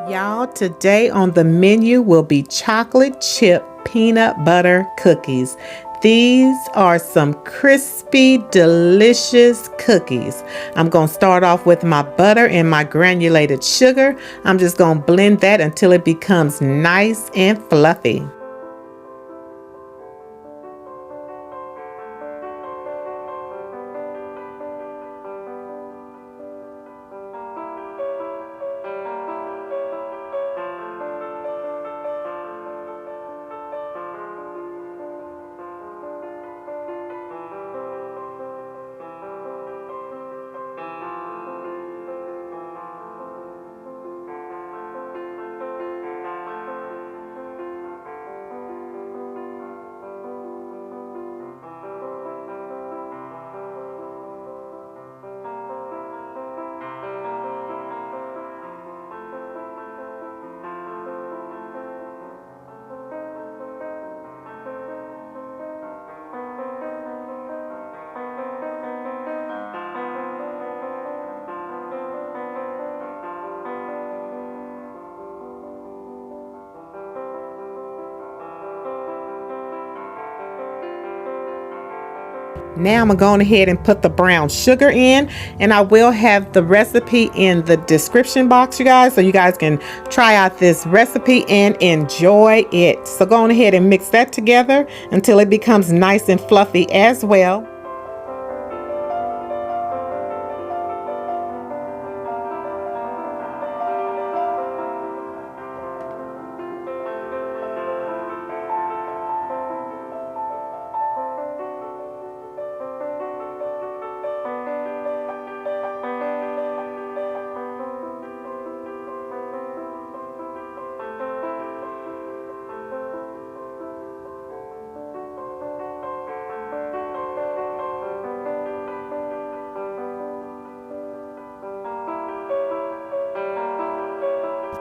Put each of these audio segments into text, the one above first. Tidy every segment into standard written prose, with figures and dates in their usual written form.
Y'all, today on the menu will be chocolate chip peanut butter cookies. These are some crispy, delicious cookies. I'm going to start off with my butter and my granulated sugar. I'm just going to blend that until it becomes nice and fluffy. Now I'm going to go ahead and put the brown sugar in, and I will have the recipe in the description box, you guys, so you guys can try out this recipe and enjoy it. So go on ahead and mix that together until it becomes nice and fluffy as well.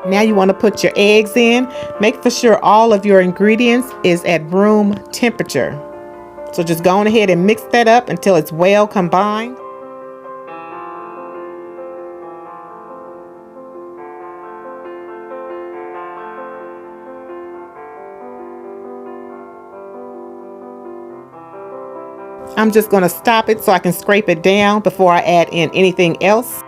Now you want to put your eggs in. Make for sure all of your ingredients is at room temperature. So just go on ahead and mix that up until it's well combined. I'm just going to stop it so I can scrape it down before I add in anything else.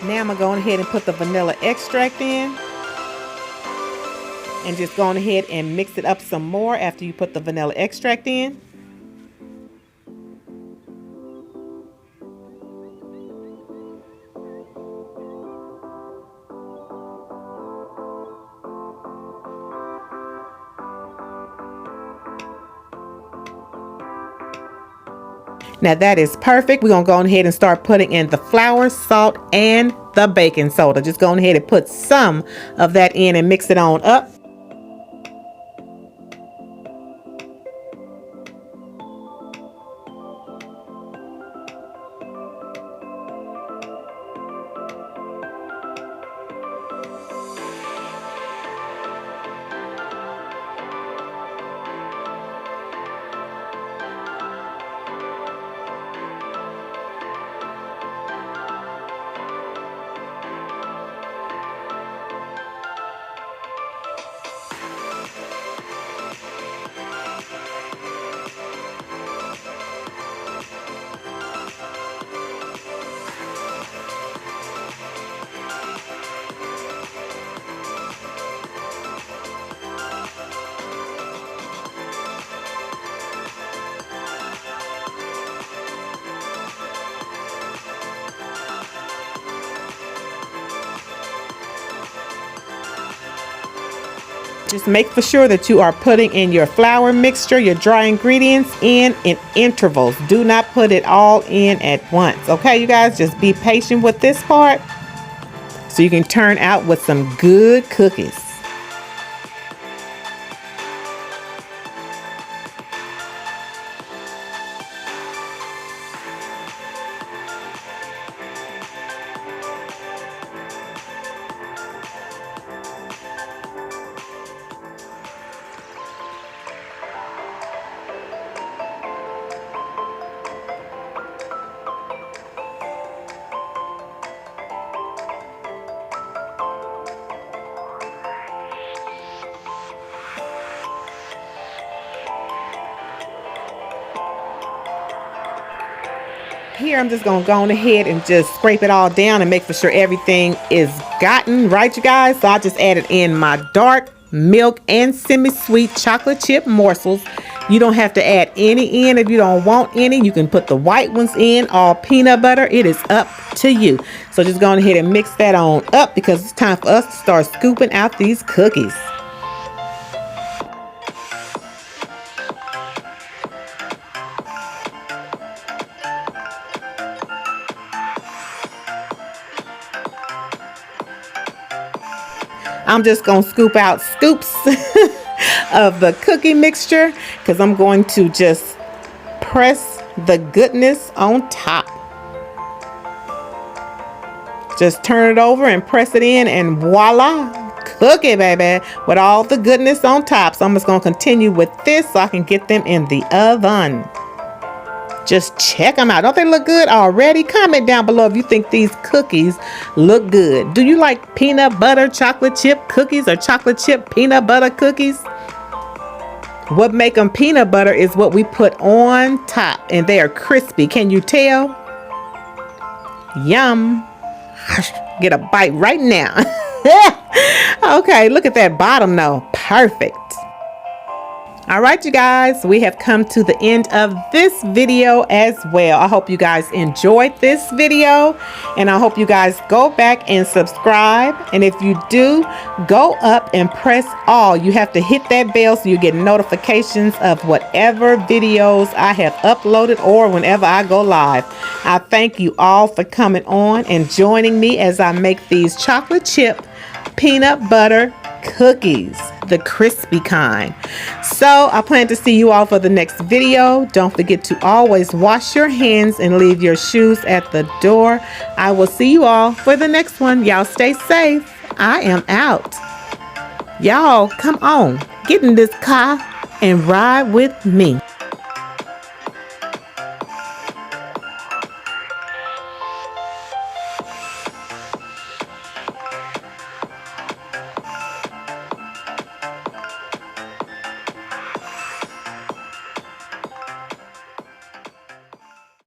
Now I'm going to go ahead and put the vanilla extract in. And just go on ahead and mix it up some more after you put the vanilla extract in. Now that is perfect. We're going to go ahead and start putting in the flour, salt, and the baking soda. Just go ahead and put some of that in and mix it on up. Just make for sure that you are putting in your flour mixture, your dry ingredients in intervals. Do not put it all in at once. Okay, you guys, just be patient with this part so you can turn out with some good cookies. Here I'm just gonna go on ahead and just scrape it all down and make for sure everything is gotten right, you guys. So I just added in my dark milk and semi-sweet chocolate chip morsels. You don't have to add any in if you don't want any. You can put the white ones in, all peanut butter. It is up to you. So just go on ahead and mix that on up because it's time for us to start scooping out these cookies. I'm just going to scoop out scoops of the cookie mixture because I'm going to just press the goodness on top. Just turn it over and press it in and voila, cookie baby, with all the goodness on top. So I'm just going to continue with this so I can get them in the oven. Just check them out. Don't they look good already? Comment down below if you think these cookies look good. Do you like peanut butter chocolate chip cookies or chocolate chip peanut butter cookies? What make them peanut butter is what we put on top, and they are crispy. Can you tell? Yum. Get a bite right now. Okay, look at that bottom though. Perfect. All right, you guys, we have come to the end of this video as well. I hope you guys enjoyed this video, and I hope you guys go back and subscribe. And if you do, go up and press all. You have to hit that bell so you get notifications of whatever videos I have uploaded or whenever I go live. I thank you all for coming on and joining me as I make these chocolate chip peanut butter cookies, the crispy kind. So I plan to see you all for the next video. Don't forget to always wash your hands and leave your shoes at the door. I will see you all for the next one. Y'all stay safe. I am out. Y'all come on, get in this car and ride with me.